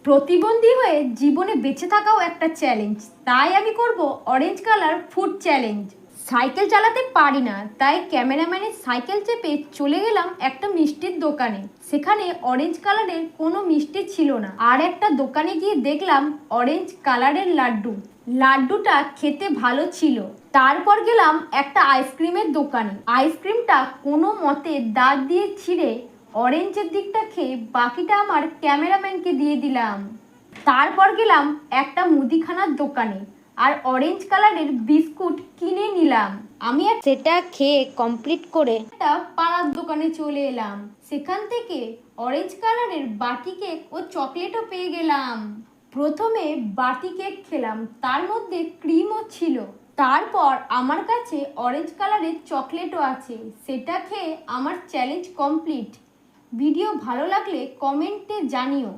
প্রতিবন্ধী হয়ে জীবনে বেঁচে থাকাও একটা চ্যালেঞ্জ, তাই আমি করব orange colour food challenge. Cycle চালাতে পারি না, তাই ক্যামেরাম্যানের সাইকেল চেপে চলে গেলাম একটা মিষ্টির দোকানে। সেখানে অরেঞ্জ কালারের কোনো মিষ্টি ছিল না, আর একটা দোকানে গিয়ে দেখলাম অরেঞ্জ কালারের লাড্ডু। লাড্ডুটা খেতে ভালো ছিল। তারপর গেলাম একটা আইসক্রিমের দোকানে। আইসক্রিমটা কোনো মতে দাঁত দিয়ে ছিঁড়ে অরেঞ্জের দিকটা খেয়ে বাকিটা আমার ক্যামেরাম্যানকে দিয়ে দিলাম। তারপর গেলাম একটা মুদিখানার দোকানে আর অরেঞ্জ কালারের বিস্কুট কিনে নিলাম। আমি সেটা খেয়ে কমপ্লিট করে একটা পাড়ার দোকানে চলে এলাম। সেখান থেকে অরেঞ্জ কালারের বাটি কেক ও চকলেটও পেয়ে গেলাম। প্রথমে বাটি কেক খেলাম, তার মধ্যে ক্রিমও ছিল। তারপর আমার কাছে অরেঞ্জ কালারের চকলেটও আছে, সেটা খেয়ে আমার চ্যালেঞ্জ কমপ্লিট। ভিডিও ভালো লাগলে কমেন্টে জানিও।